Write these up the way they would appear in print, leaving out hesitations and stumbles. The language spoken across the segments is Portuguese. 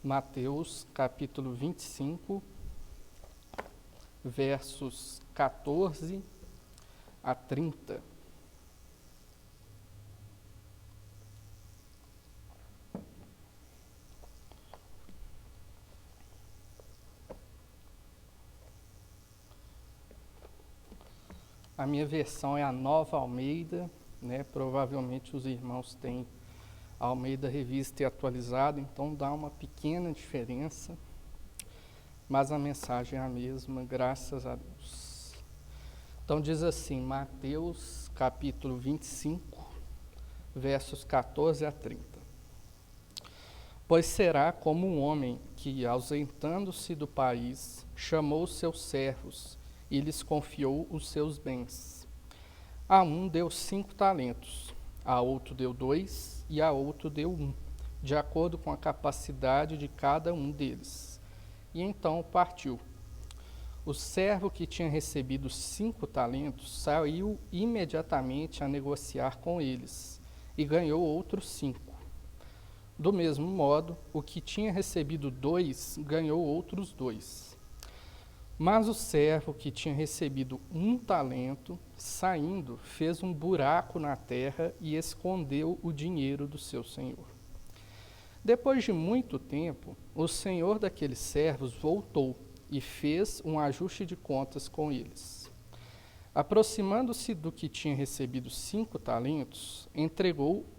Mateus capítulo 25, versos 14 a 30. A minha versão é a Nova Almeida, né? Provavelmente os irmãos têm a Almeida Revista e Atualizada, então dá uma pequena diferença, mas a mensagem é a mesma, graças a Deus. Então diz assim, Mateus capítulo 25, versos 14 a 30. Pois será como um homem que, ausentando-se do país, chamou os seus servos e lhes confiou os seus bens. A um deu 5 talentos, a outro deu 2 e a outro deu 1, de acordo com a capacidade de cada um deles. E então partiu. O servo que tinha recebido 5 talentos saiu imediatamente a negociar com eles e ganhou outros 5. Do mesmo modo, o que tinha recebido 2 ganhou outros 2. Mas o servo que tinha recebido 1 talento, saindo, fez um buraco na terra e escondeu o dinheiro do seu senhor. Depois de muito tempo, o senhor daqueles servos voltou e fez um ajuste de contas com eles. Aproximando-se do que tinha recebido 5 talentos,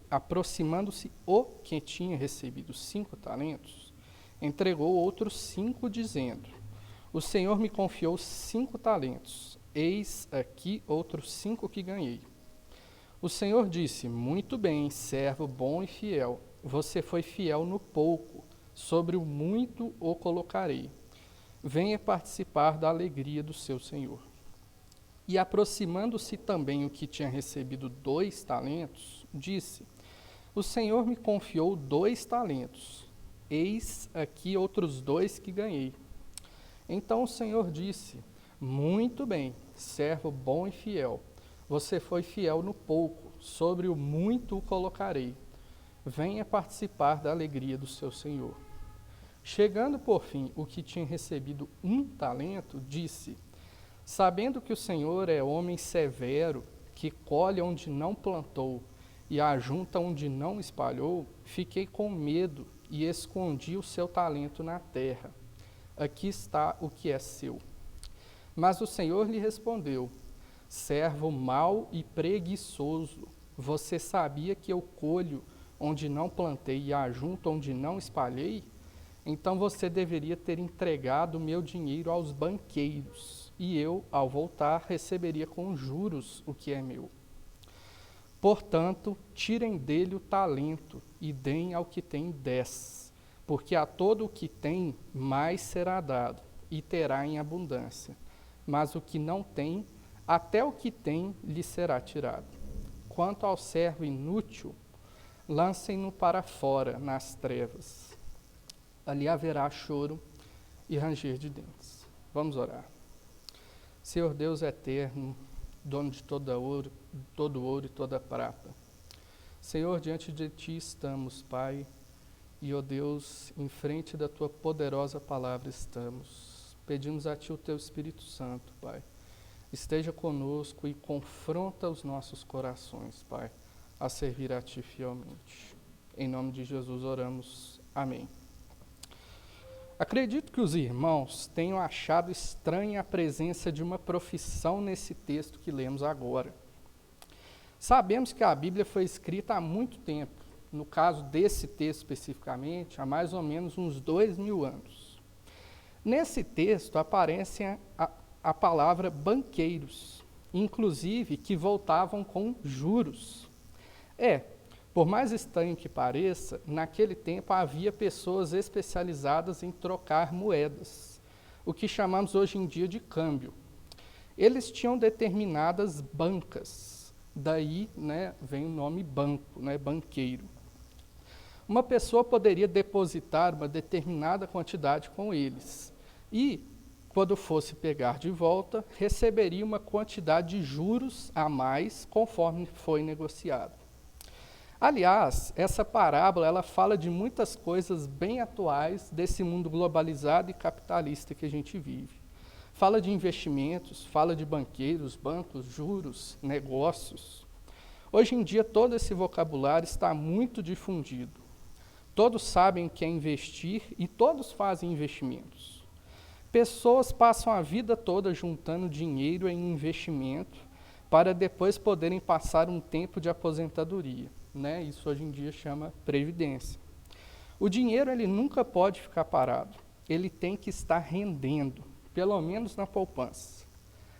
aproximando-se o que tinha recebido 5 talentos, entregou outros 5, dizendo: O Senhor me confiou 5 talentos, eis aqui outros 5 que ganhei. O Senhor disse: Muito bem, servo bom e fiel, você foi fiel no pouco, sobre o muito o colocarei. Venha participar da alegria do seu Senhor. E aproximando-se também o que tinha recebido 2 talentos, disse: O Senhor me confiou 2 talentos, eis aqui outros 2 que ganhei. Então o Senhor disse: Muito bem, servo bom e fiel, você foi fiel no pouco, sobre o muito o colocarei. Venha participar da alegria do seu Senhor. Chegando por fim o que tinha recebido 1 talento, disse: Sabendo que o Senhor é homem severo, que colhe onde não plantou e ajunta onde não espalhou, fiquei com medo e escondi o seu talento na terra. Aqui está o que é seu. Mas o Senhor lhe respondeu: Servo mau e preguiçoso, você sabia que eu colho onde não plantei e ajunto onde não espalhei? Então você deveria ter entregado o meu dinheiro aos banqueiros, e eu, ao voltar, receberia com juros o que é meu. Portanto, tirem dele o talento e deem ao que tem 10, porque a todo o que tem, mais será dado, e terá em abundância. Mas o que não tem, até o que tem lhe será tirado. Quanto ao servo inútil, lancem-no para fora, nas trevas. Ali haverá choro e ranger de dentes. Vamos orar. Senhor Deus eterno, dono de todo ouro e toda prata. Senhor, diante de Ti estamos, Pai, e, ó Deus, em frente da Tua poderosa palavra estamos. Pedimos a Ti o Teu Espírito Santo, Pai. Esteja conosco e confronta os nossos corações, Pai, a servir a Ti fielmente. Em nome de Jesus oramos. Amém. Acredito que os irmãos tenham achado estranha a presença de uma profissão nesse texto que lemos agora. Sabemos que a Bíblia foi escrita há muito tempo, no caso desse texto especificamente, há mais ou menos uns 2000 anos. Nesse texto aparece a palavra banqueiros, inclusive que voltavam com juros. Por mais estranho que pareça, naquele tempo havia pessoas especializadas em trocar moedas, o que chamamos hoje em dia de câmbio. Eles tinham determinadas bancas, daí vem o nome banco, banqueiro. Uma pessoa poderia depositar uma determinada quantidade com eles e, quando fosse pegar de volta, receberia uma quantidade de juros a mais conforme foi negociado. Aliás, essa parábola ela fala de muitas coisas bem atuais desse mundo globalizado e capitalista que a gente vive. Fala de investimentos, fala de banqueiros, bancos, juros, negócios. Hoje em dia, todo esse vocabulário está muito difundido. Todos sabem o que é investir e todos fazem investimentos. Pessoas passam a vida toda juntando dinheiro em investimento para depois poderem passar um tempo de aposentadoria. Isso hoje em dia chama previdência. O dinheiro ele nunca pode ficar parado. Ele tem que estar rendendo, pelo menos na poupança.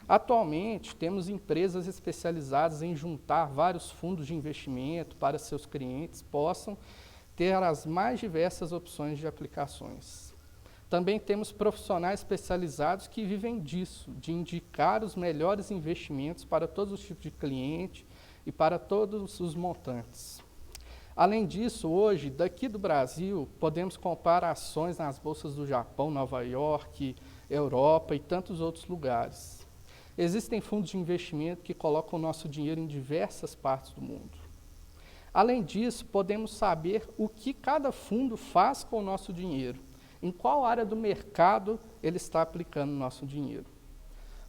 Atualmente, temos empresas especializadas em juntar vários fundos de investimento para seus clientes possam ter as mais diversas opções de aplicações. Também temos profissionais especializados que vivem disso, de indicar os melhores investimentos para todos os tipos de cliente e para todos os montantes. Além disso, hoje, daqui do Brasil, podemos comprar ações nas bolsas do Japão, Nova York, Europa e tantos outros lugares. Existem fundos de investimento que colocam o nosso dinheiro em diversas partes do mundo. Além disso, podemos saber o que cada fundo faz com o nosso dinheiro, em qual área do mercado ele está aplicando o nosso dinheiro.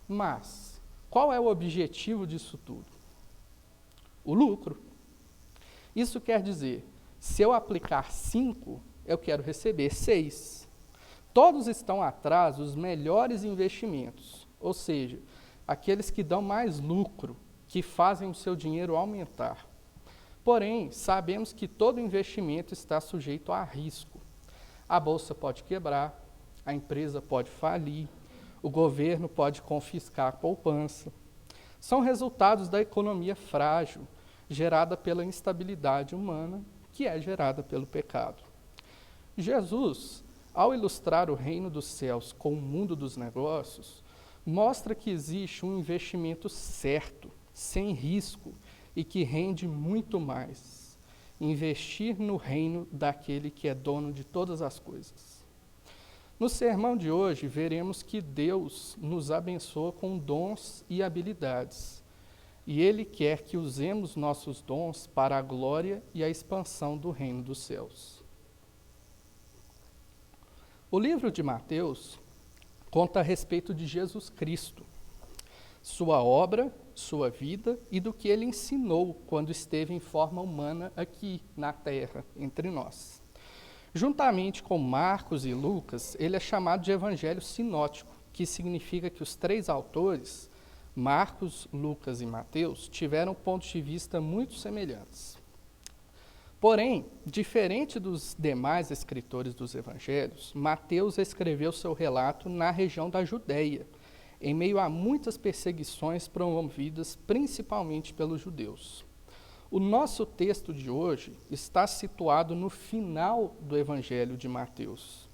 Mas, qual é o objetivo disso tudo? O lucro. Isso quer dizer, se eu aplicar 5, eu quero receber 6. Todos estão atrás dos melhores investimentos, ou seja, aqueles que dão mais lucro, que fazem o seu dinheiro aumentar. Porém, sabemos que todo investimento está sujeito a risco. A bolsa pode quebrar, a empresa pode falir, o governo pode confiscar a poupança. São resultados da economia frágil, gerada pela instabilidade humana, que é gerada pelo pecado. Jesus, ao ilustrar o reino dos céus com o mundo dos negócios, mostra que existe um investimento certo, sem risco e que rende muito mais. Investir no reino daquele que é dono de todas as coisas. No sermão de hoje, veremos que Deus nos abençoa com dons e habilidades. E Ele quer que usemos nossos dons para a glória e a expansão do reino dos céus. O livro de Mateus conta a respeito de Jesus Cristo, sua obra, sua vida e do que ele ensinou quando esteve em forma humana aqui na terra, entre nós. Juntamente com Marcos e Lucas, ele é chamado de evangelho sinótico, que significa que os 3 autores, Marcos, Lucas e Mateus, tiveram pontos de vista muito semelhantes. Porém, diferente dos demais escritores dos evangelhos, Mateus escreveu seu relato na região da Judéia, em meio a muitas perseguições promovidas principalmente pelos judeus. O nosso texto de hoje está situado no final do Evangelho de Mateus.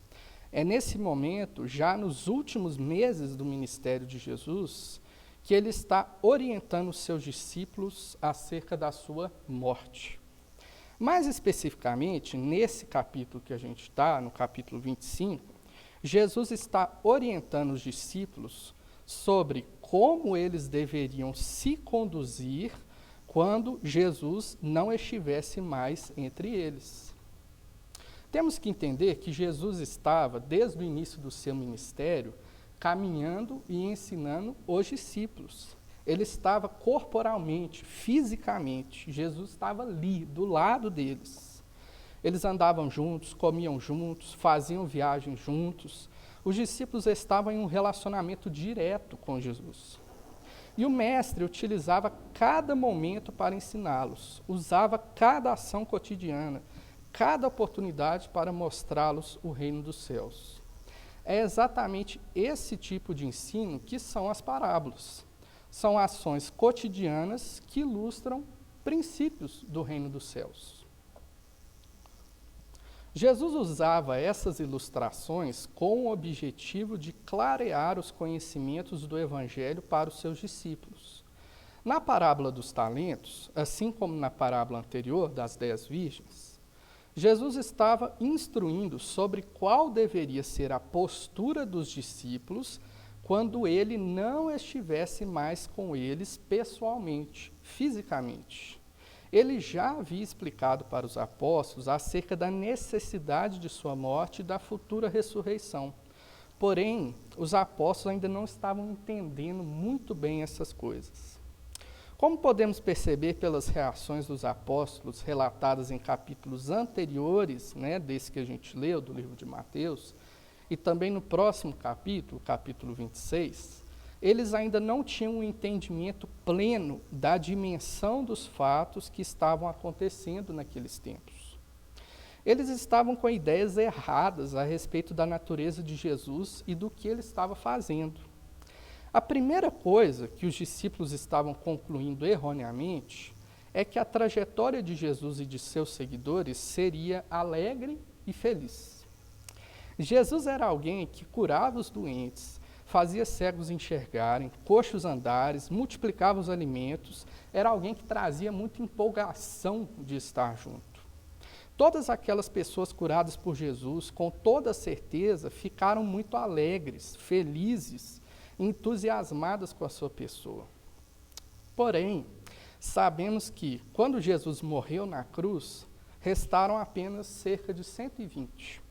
É nesse momento, já nos últimos meses do ministério de Jesus, que ele está orientando os seus discípulos acerca da sua morte. Mais especificamente, nesse capítulo que a gente está, no capítulo 25, Jesus está orientando os discípulos sobre como eles deveriam se conduzir quando Jesus não estivesse mais entre eles. Temos que entender que Jesus estava, desde o início do seu ministério, caminhando e ensinando os discípulos. Ele estava corporalmente, fisicamente, Jesus estava ali, do lado deles. Eles andavam juntos, comiam juntos, faziam viagens juntos. Os discípulos estavam em um relacionamento direto com Jesus. E o mestre utilizava cada momento para ensiná-los, usava cada ação cotidiana, cada oportunidade para mostrá-los o reino dos céus. É exatamente esse tipo de ensino que são as parábolas. São ações cotidianas que ilustram princípios do reino dos céus. Jesus usava essas ilustrações com o objetivo de clarear os conhecimentos do Evangelho para os seus discípulos. Na parábola dos talentos, assim como na parábola anterior das 10 virgens, Jesus estava instruindo sobre qual deveria ser a postura dos discípulos quando ele não estivesse mais com eles pessoalmente, fisicamente. Ele já havia explicado para os apóstolos acerca da necessidade de sua morte e da futura ressurreição. Porém, os apóstolos ainda não estavam entendendo muito bem essas coisas. Como podemos perceber pelas reações dos apóstolos relatadas em capítulos anteriores, desse que a gente leu, do livro de Mateus, e também no próximo capítulo, capítulo 26, eles ainda não tinham um entendimento pleno da dimensão dos fatos que estavam acontecendo naqueles tempos. Eles estavam com ideias erradas a respeito da natureza de Jesus e do que ele estava fazendo. A primeira coisa que os discípulos estavam concluindo erroneamente é que a trajetória de Jesus e de seus seguidores seria alegre e feliz. Jesus era alguém que curava os doentes, fazia cegos enxergarem, coxos andares, multiplicava os alimentos, era alguém que trazia muita empolgação de estar junto. Todas aquelas pessoas curadas por Jesus, com toda certeza, ficaram muito alegres, felizes, entusiasmadas com a sua pessoa. Porém, sabemos que, quando Jesus morreu na cruz, restaram apenas cerca de 120.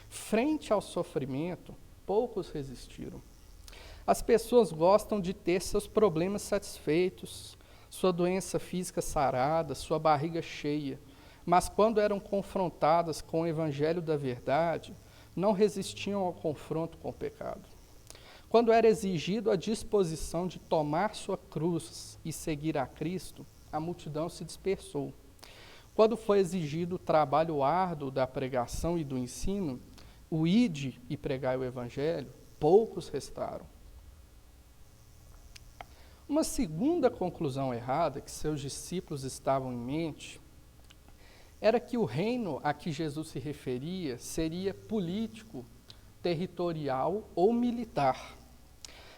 Frente ao sofrimento, poucos resistiram. As pessoas gostam de ter seus problemas satisfeitos, sua doença física sarada, sua barriga cheia, mas quando eram confrontadas com o evangelho da verdade, não resistiam ao confronto com o pecado. Quando era exigido a disposição de tomar sua cruz e seguir a Cristo, a multidão se dispersou. Quando foi exigido o trabalho árduo da pregação e do ensino, o ide e pregai o evangelho, poucos restaram. Uma segunda conclusão errada que seus discípulos estavam em mente era que o reino a que Jesus se referia seria político, territorial ou militar.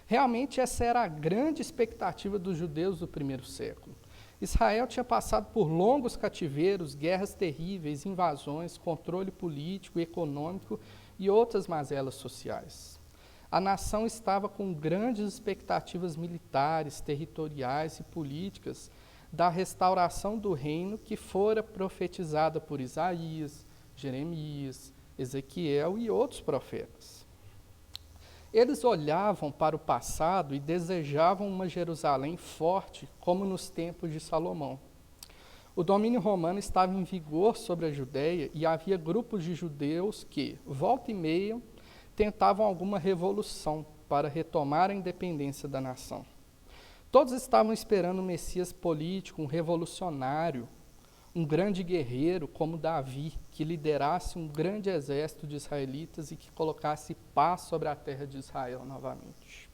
Realmente essa era a grande expectativa dos judeus do primeiro século. Israel tinha passado por longos cativeiros, guerras terríveis, invasões, controle político, econômico e outras mazelas sociais. A nação estava com grandes expectativas militares, territoriais e políticas da restauração do reino que fora profetizada por Isaías, Jeremias, Ezequiel e outros profetas. Eles olhavam para o passado e desejavam uma Jerusalém forte, como nos tempos de Salomão. O domínio romano estava em vigor sobre a Judéia e havia grupos de judeus que, volta e meia, tentavam alguma revolução para retomar a independência da nação. Todos estavam esperando um Messias político, um revolucionário, um grande guerreiro como Davi, que liderasse um grande exército de israelitas e que colocasse paz sobre a terra de Israel novamente.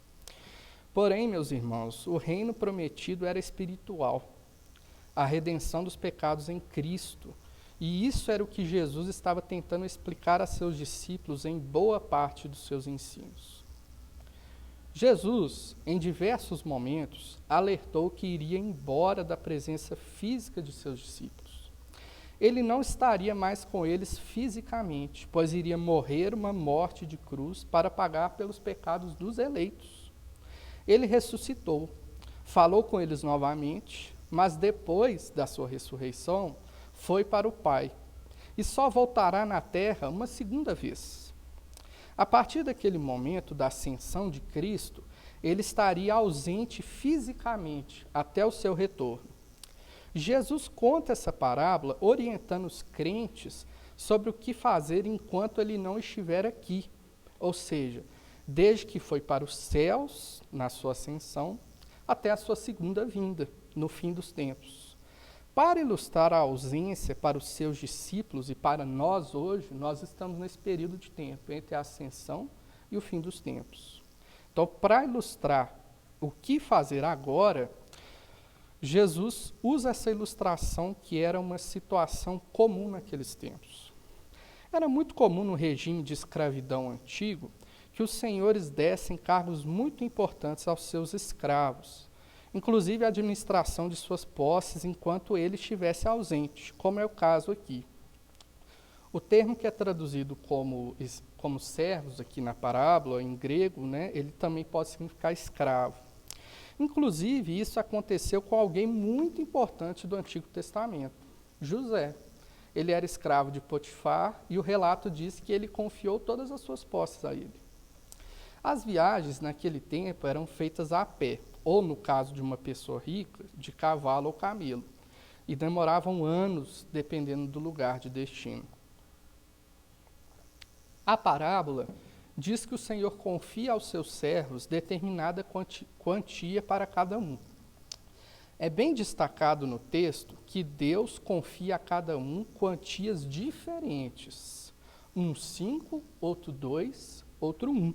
Porém, meus irmãos, o reino prometido era espiritual, a redenção dos pecados em Cristo, e isso era o que Jesus estava tentando explicar a seus discípulos em boa parte dos seus ensinos. Jesus, em diversos momentos, alertou que iria embora da presença física de seus discípulos. Ele não estaria mais com eles fisicamente, pois iria morrer uma morte de cruz para pagar pelos pecados dos eleitos. Ele ressuscitou, falou com eles novamente, mas depois da sua ressurreição, foi para o Pai, e só voltará na terra uma segunda vez. A partir daquele momento da ascensão de Cristo, ele estaria ausente fisicamente até o seu retorno. Jesus conta essa parábola orientando os crentes sobre o que fazer enquanto ele não estiver aqui, ou seja, desde que foi para os céus, na sua ascensão, até a sua segunda vinda, no fim dos tempos. Para ilustrar a ausência para os seus discípulos e para nós hoje, nós estamos nesse período de tempo, entre a ascensão e o fim dos tempos. Então, para ilustrar o que fazer agora, Jesus usa essa ilustração que era uma situação comum naqueles tempos. Era muito comum no regime de escravidão antigo que os senhores dessem cargos muito importantes aos seus escravos, inclusive a administração de suas posses enquanto ele estivesse ausente, como é o caso aqui. O termo que é traduzido como servos aqui na parábola, em grego, ele também pode significar escravo. Inclusive, isso aconteceu com alguém muito importante do Antigo Testamento, José. Ele era escravo de Potifar e o relato diz que ele confiou todas as suas posses a ele. As viagens naquele tempo eram feitas a pé, ou no caso de uma pessoa rica, de cavalo ou camelo, e demoravam anos dependendo do lugar de destino. A parábola diz que o Senhor confia aos seus servos determinada quantia para cada um. É bem destacado no texto que Deus confia a cada um quantias diferentes. Um 5, outro 2, outro 1.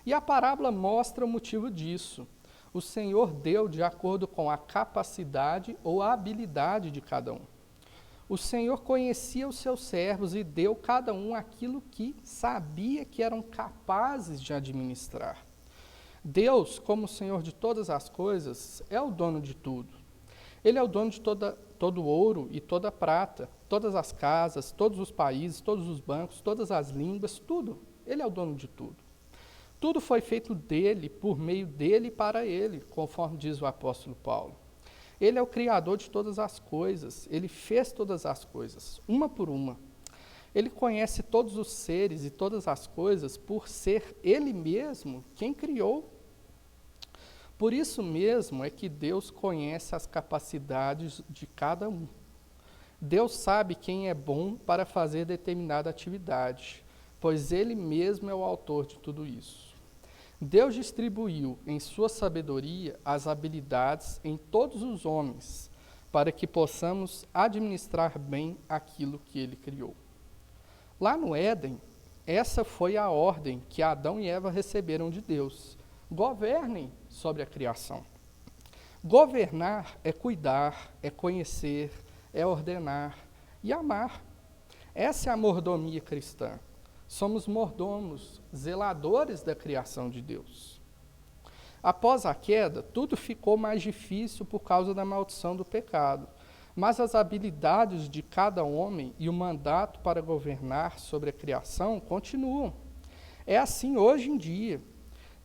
E a parábola mostra o motivo disso. O Senhor deu de acordo com a capacidade ou a habilidade de cada um. O Senhor conhecia os seus servos e deu cada um aquilo que sabia que eram capazes de administrar. Deus, como Senhor de todas as coisas, é o dono de tudo. Ele é o dono de todo o ouro e toda a prata, todas as casas, todos os países, todos os bancos, todas as línguas, tudo. Ele é o dono de tudo. Tudo foi feito dele, por meio dele e para ele, conforme diz o apóstolo Paulo. Ele é o Criador de todas as coisas, ele fez todas as coisas, uma por uma. Ele conhece todos os seres e todas as coisas por ser ele mesmo quem criou. Por isso mesmo é que Deus conhece as capacidades de cada um. Deus sabe quem é bom para fazer determinada atividade, pois ele mesmo é o autor de tudo isso. Deus distribuiu em sua sabedoria as habilidades em todos os homens, para que possamos administrar bem aquilo que ele criou. Lá no Éden, essa foi a ordem que Adão e Eva receberam de Deus. Governem sobre a criação. Governar é cuidar, é conhecer, é ordenar e amar. Essa é a mordomia cristã. Somos mordomos, zeladores da criação de Deus. Após a queda, tudo ficou mais difícil por causa da maldição do pecado. Mas as habilidades de cada homem e o mandato para governar sobre a criação continuam. É assim hoje em dia.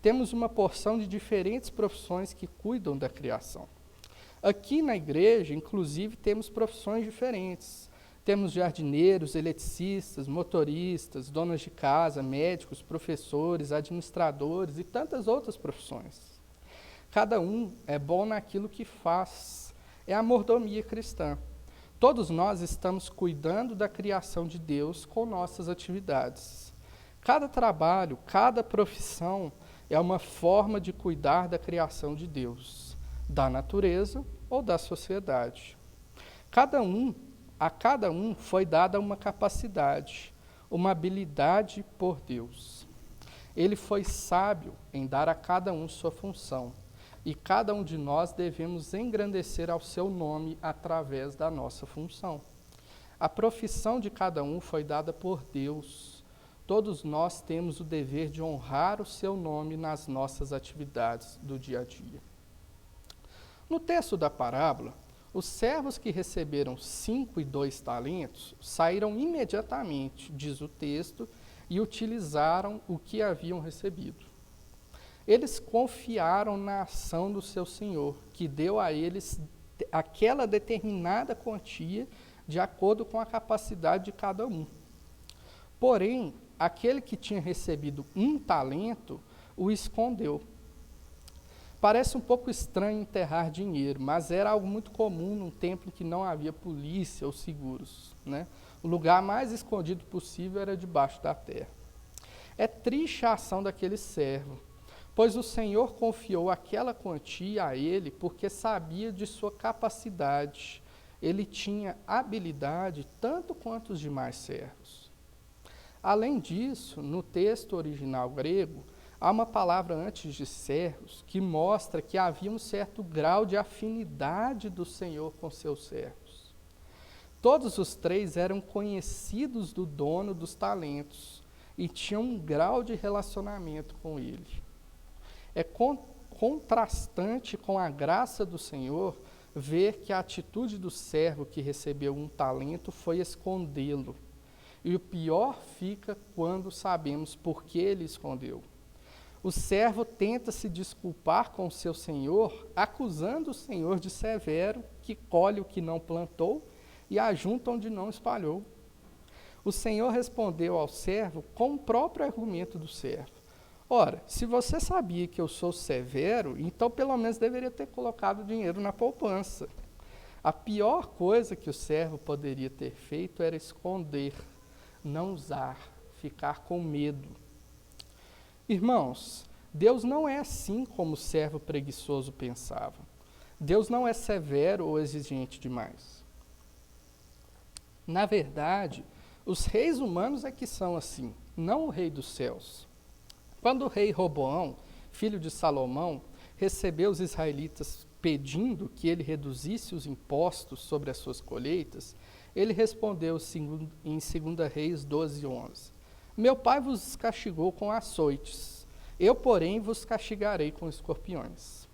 Temos uma porção de diferentes profissões que cuidam da criação. Aqui na igreja, inclusive, temos profissões diferentes. Temos jardineiros, eletricistas, motoristas, donas de casa, médicos, professores, administradores e tantas outras profissões. Cada um é bom naquilo que faz. É a mordomia cristã. Todos nós estamos cuidando da criação de Deus com nossas atividades. Cada trabalho, cada profissão é uma forma de cuidar da criação de Deus, da natureza ou da sociedade. A cada um foi dada uma capacidade, uma habilidade por Deus. Ele foi sábio em dar a cada um sua função, e cada um de nós devemos engrandecer ao seu nome através da nossa função. A profissão de cada um foi dada por Deus. Todos nós temos o dever de honrar o seu nome nas nossas atividades do dia a dia. No texto da parábola, os servos que receberam 5 e 2 talentos saíram imediatamente, diz o texto, e utilizaram o que haviam recebido. Eles confiaram na ação do seu senhor, que deu a eles aquela determinada quantia de acordo com a capacidade de cada um. Porém, aquele que tinha recebido 1 talento o escondeu. Parece um pouco estranho enterrar dinheiro, mas era algo muito comum num tempo em que não havia polícia ou seguros, né? O lugar mais escondido possível era debaixo da terra. É triste a ação daquele servo, pois o Senhor confiou aquela quantia a ele porque sabia de sua capacidade. Ele tinha habilidade tanto quanto os demais servos. Além disso, no texto original grego, há uma palavra antes de servos que mostra que havia um certo grau de afinidade do Senhor com seus servos. Todos os 3 eram conhecidos do dono dos talentos e tinham um grau de relacionamento com ele. É contrastante com a graça do Senhor ver que a atitude do servo que recebeu 1 talento foi escondê-lo. E o pior fica quando sabemos por que ele escondeu. o servo tenta se desculpar com o seu senhor, acusando o senhor de severo, que colhe o que não plantou e ajunta onde não espalhou. O senhor respondeu ao servo com o próprio argumento do servo. Ora, se você sabia que eu sou severo, então pelo menos deveria ter colocado dinheiro na poupança. A pior coisa que o servo poderia ter feito era esconder, não usar, ficar com medo. Irmãos, Deus não é assim como o servo preguiçoso pensava. Deus não é severo ou exigente demais. Na verdade, os reis humanos é que são assim, não o rei dos céus. Quando o rei Roboão, filho de Salomão, recebeu os israelitas pedindo que ele reduzisse os impostos sobre as suas colheitas, ele respondeu em 2 Reis 12:11: Meu pai vos castigou com açoites, eu, porém, vos castigarei com escorpiões.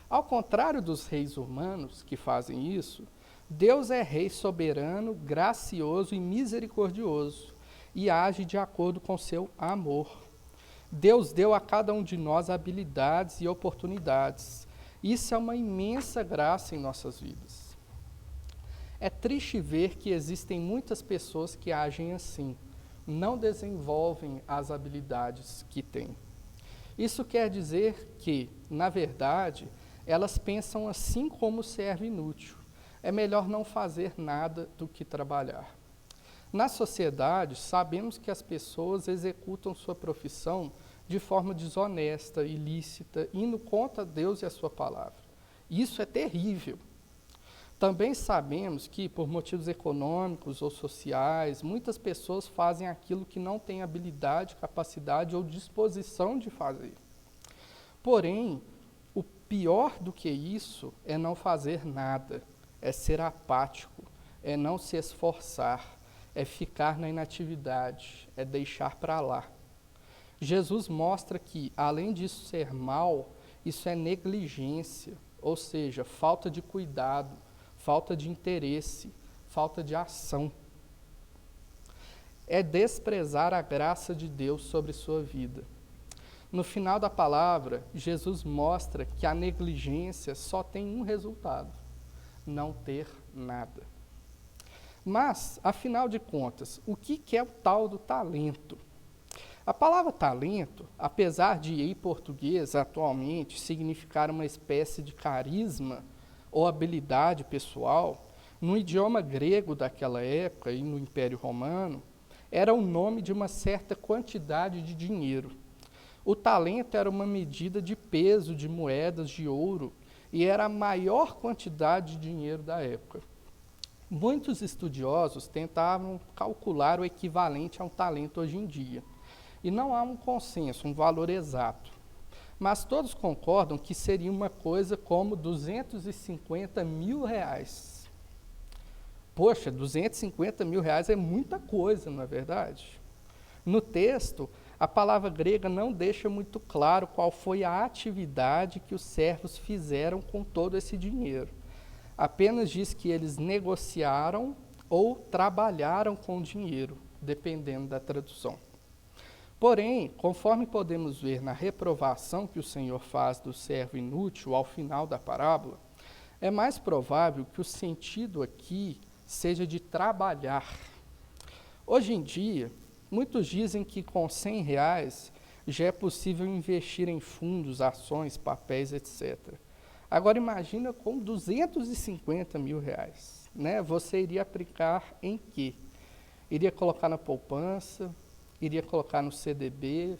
Ao contrário dos reis humanos que fazem isso, Deus é rei soberano, gracioso e misericordioso, e age de acordo com seu amor. Deus deu a cada um de nós habilidades e oportunidades. Isso é uma imensa graça em nossas vidas. É triste ver que existem muitas pessoas que agem assim, não desenvolvem as habilidades que têm. Isso quer dizer que, na verdade, elas pensam assim como o servo inútil. É melhor não fazer nada do que trabalhar. Na sociedade, sabemos que as pessoas executam sua profissão de forma desonesta, ilícita, indo contra Deus e a sua palavra. Isso é terrível. Também sabemos que, por motivos econômicos ou sociais, muitas pessoas fazem aquilo que não têm habilidade, capacidade ou disposição de fazer. Porém, o pior do que isso é não fazer nada, é ser apático, é não se esforçar, é ficar na inatividade, é deixar para lá. Jesus mostra que, além disso ser mal, isso é negligência, ou seja, falta de cuidado, falta de interesse, falta de ação. É desprezar a graça de Deus sobre sua vida. No final da palavra, Jesus mostra que a negligência só tem um resultado: não ter nada. Mas, afinal de contas, o que é o tal do talento? A palavra talento, apesar de em português atualmente significar uma espécie de carisma ou habilidade pessoal, no idioma grego daquela época e no Império Romano, era o nome de uma certa quantidade de dinheiro. O talento era uma medida de peso de moedas de ouro e era a maior quantidade de dinheiro da época. Muitos estudiosos tentavam calcular o equivalente a um talento hoje em dia. E não há um consenso, um valor exato. Mas todos concordam que seria uma coisa como 250 mil reais. Poxa, 250 mil reais é muita coisa, não é verdade? No texto, a palavra grega não deixa muito claro qual foi a atividade que os servos fizeram com todo esse dinheiro. Apenas diz que eles negociaram ou trabalharam com o dinheiro, dependendo da tradução. Porém, conforme podemos ver na reprovação que o Senhor faz do servo inútil ao final da parábola, é mais provável que o sentido aqui seja de trabalhar. Hoje em dia, muitos dizem que com R$100 já é possível investir em fundos, ações, papéis, etc. Agora imagina com 250 mil reais, né? Você iria aplicar em quê? Iria colocar na poupança, iria colocar no CDB,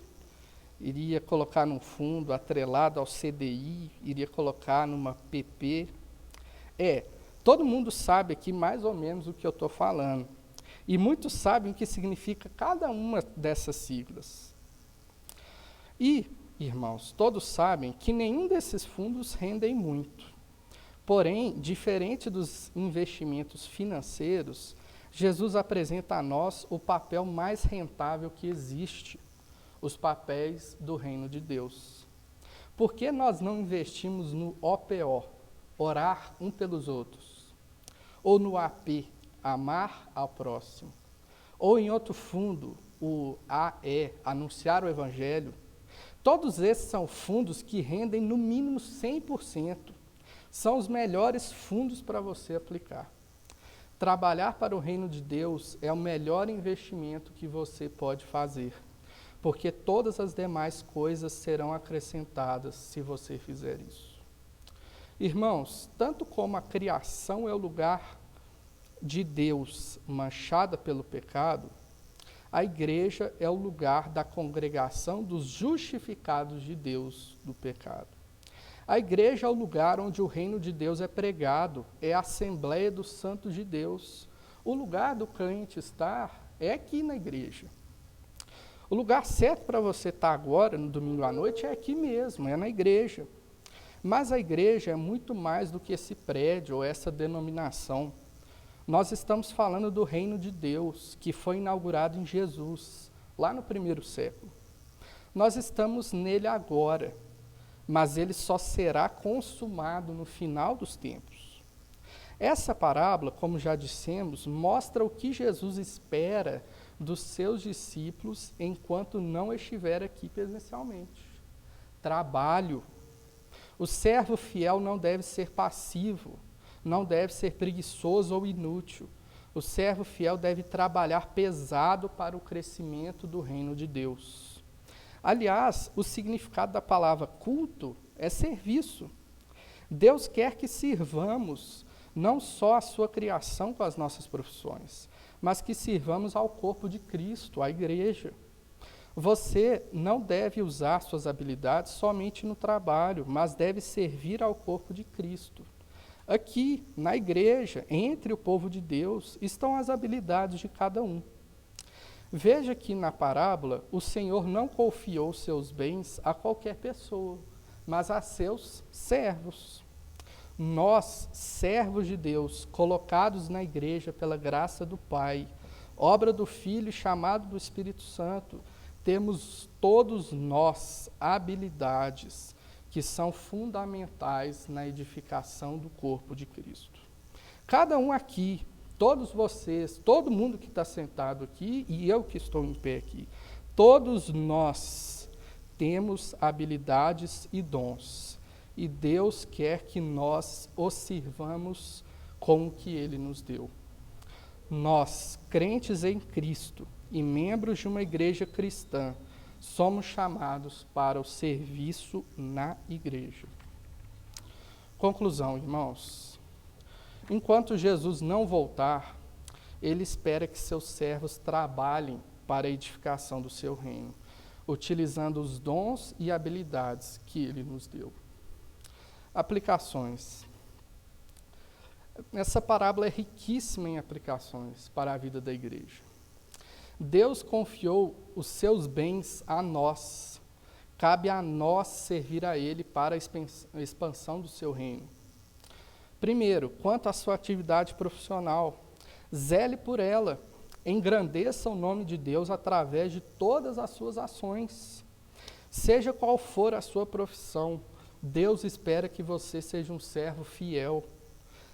iria colocar num fundo atrelado ao CDI, iria colocar numa PP. Todo mundo sabe aqui mais ou menos o que eu estou falando. E muitos sabem o que significa cada uma dessas siglas. E, irmãos, todos sabem que nenhum desses fundos rendem muito. Porém, diferente dos investimentos financeiros, Jesus apresenta a nós o papel mais rentável que existe, os papéis do reino de Deus. Por que nós não investimos no OPO, orar um pelos outros? Ou no AP, amar ao próximo? Ou em outro fundo, o AE, anunciar o evangelho? Todos esses são fundos que rendem no mínimo 100%. São os melhores fundos para você aplicar. Trabalhar para o reino de Deus é o melhor investimento que você pode fazer, porque todas as demais coisas serão acrescentadas se você fizer isso. Irmãos, tanto como a criação é o lugar de Deus manchada pelo pecado, a igreja é o lugar da congregação dos justificados de Deus do pecado. A igreja é o lugar onde o reino de Deus é pregado, é a assembleia dos santos de Deus. O lugar do crente estar é aqui na igreja. O lugar certo para você estar agora, no domingo à noite, é aqui mesmo, é na igreja. Mas a igreja é muito mais do que esse prédio ou essa denominação. Nós estamos falando do reino de Deus, que foi inaugurado em Jesus, lá no 1º século. Nós estamos nele agora, mas ele só será consumado no final dos tempos. Essa parábola, como já dissemos, mostra o que Jesus espera dos seus discípulos enquanto não estiver aqui presencialmente. Trabalho. O servo fiel não deve ser passivo, não deve ser preguiçoso ou inútil. O servo fiel deve trabalhar pesado para o crescimento do reino de Deus. Aliás, o significado da palavra culto é serviço. Deus quer que sirvamos não só a sua criação com as nossas profissões, mas que sirvamos ao corpo de Cristo, à igreja. Você não deve usar suas habilidades somente no trabalho, mas deve servir ao corpo de Cristo. Aqui, na igreja, entre o povo de Deus, estão as habilidades de cada um. Veja que na parábola, o Senhor não confiou seus bens a qualquer pessoa, mas a seus servos. Nós, servos de Deus, colocados na igreja pela graça do Pai, obra do Filho e chamado do Espírito Santo, temos todos nós habilidades que são fundamentais na edificação do corpo de Cristo. Cada um aqui, todos vocês, todo mundo que está sentado aqui e eu que estou em pé aqui, todos nós temos habilidades e dons. E Deus quer que nós os sirvamos com o que Ele nos deu. Nós, crentes em Cristo e membros de uma igreja cristã, somos chamados para o serviço na igreja. Conclusão, irmãos. Enquanto Jesus não voltar, Ele espera que seus servos trabalhem para a edificação do seu reino, utilizando os dons e habilidades que Ele nos deu. Aplicações. Essa parábola é riquíssima em aplicações para a vida da igreja. Deus confiou os seus bens a nós. Cabe a nós servir a Ele para a expansão do seu reino. Primeiro, quanto à sua atividade profissional, zele por ela, engrandeça o nome de Deus através de todas as suas ações. Seja qual for a sua profissão, Deus espera que você seja um servo fiel.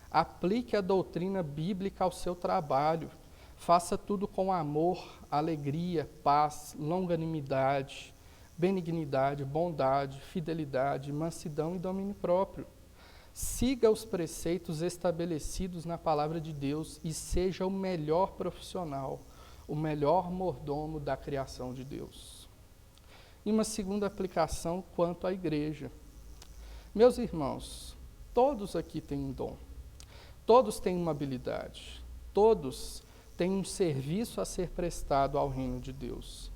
Aplique a doutrina bíblica ao seu trabalho. Faça tudo com amor, alegria, paz, longanimidade, benignidade, bondade, fidelidade, mansidão e domínio próprio. Siga os preceitos estabelecidos na palavra de Deus e seja o melhor profissional, o melhor mordomo da criação de Deus. E uma segunda aplicação quanto à igreja. Meus irmãos, todos aqui têm um dom, todos têm uma habilidade, todos têm um serviço a ser prestado ao reino de Deus.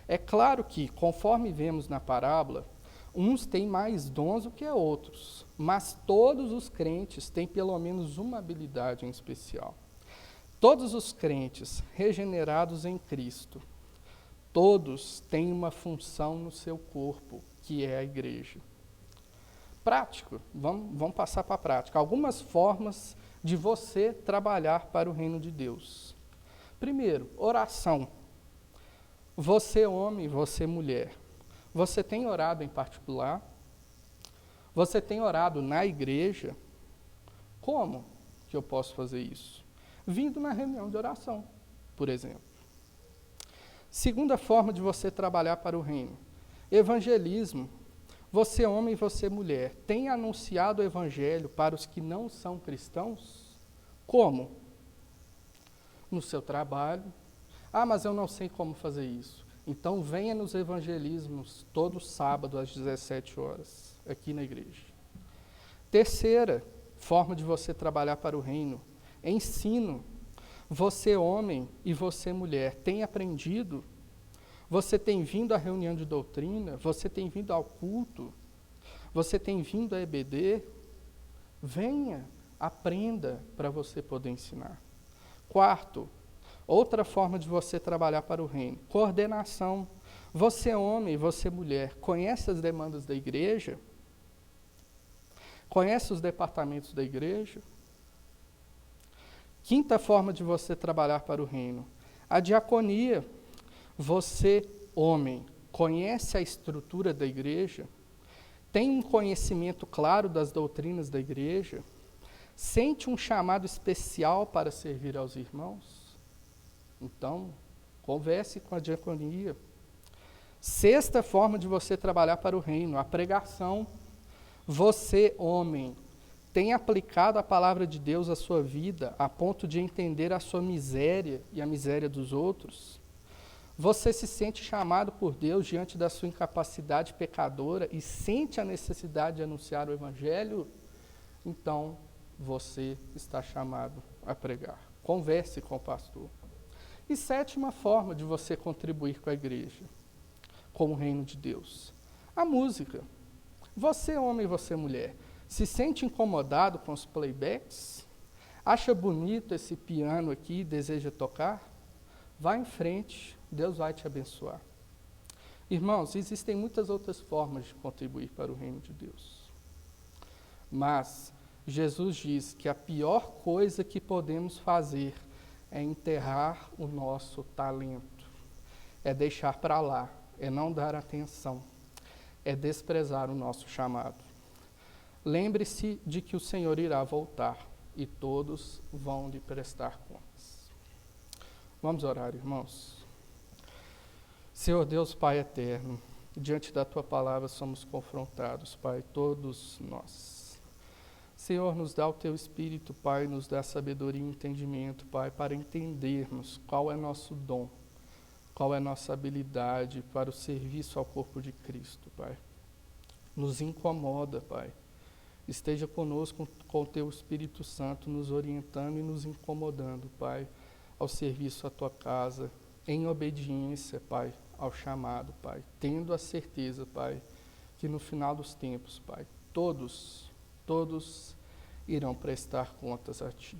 É claro que, conforme vemos na parábola, uns têm mais dons do que outros, mas todos os crentes têm pelo menos uma habilidade em especial. Todos os crentes regenerados em Cristo, todos têm uma função no seu corpo, que é a igreja. Prático, vamos passar para a prática. Algumas formas de você trabalhar para o reino de Deus. Primeiro, oração. Você homem, você mulher, você tem orado em particular? Você tem orado na igreja? Como que eu posso fazer isso? Vindo na reunião de oração, por exemplo. Segunda forma de você trabalhar para o reino. Evangelismo. Você, homem, e você, mulher, tem anunciado o evangelho para os que não são cristãos? Como? No seu trabalho. Ah, mas eu não sei como fazer isso. Então venha nos evangelismos todo sábado às 17 horas, aqui na igreja. Terceira forma de você trabalhar para o reino, ensino. Você, homem, e você, mulher, tem aprendido? Você tem vindo à reunião de doutrina? Você tem vindo ao culto? Você tem vindo à EBD? Venha, aprenda para você poder ensinar. Quarto, outra forma de você trabalhar para o reino, coordenação. Você, homem, você, mulher, conhece as demandas da igreja? Conhece os departamentos da igreja? Quinta forma de você trabalhar para o reino, a diaconia. Você, homem, conhece a estrutura da igreja? Tem um conhecimento claro das doutrinas da igreja? Sente um chamado especial para servir aos irmãos? Então, converse com a diaconia. Sexta forma de você trabalhar para o reino, a pregação. Você, homem, tem aplicado a palavra de Deus à sua vida a ponto de entender a sua miséria e a miséria dos outros? Você se sente chamado por Deus diante da sua incapacidade pecadora e sente a necessidade de anunciar o evangelho? Então, você está chamado a pregar. Converse com o pastor. E sétima forma de você contribuir com a igreja, com o reino de Deus, a música. Você, homem, e você, mulher, se sente incomodado com os playbacks? Acha bonito esse piano aqui e deseja tocar? Vá em frente, Deus vai te abençoar. Irmãos, existem muitas outras formas de contribuir para o reino de Deus. Mas Jesus diz que a pior coisa que podemos fazer é enterrar o nosso talento, é deixar para lá, é não dar atenção, é desprezar o nosso chamado. Lembre-se de que o Senhor irá voltar e todos vão lhe prestar contas. Vamos orar, irmãos. Senhor Deus, Pai eterno, diante da Tua palavra somos confrontados, Pai, todos nós. Senhor, nos dá o Teu Espírito, Pai, nos dá sabedoria e entendimento, Pai, para entendermos qual é nosso dom, qual é nossa habilidade para o serviço ao corpo de Cristo, Pai. Nos incomoda, Pai. Esteja conosco com o Teu Espírito Santo, nos orientando e nos incomodando, Pai, ao serviço à Tua casa, em obediência, Pai, ao chamado, Pai, tendo a certeza, Pai, que no final dos tempos, Pai, todos irão prestar contas a Ti.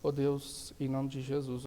Ó Deus, em nome de Jesus,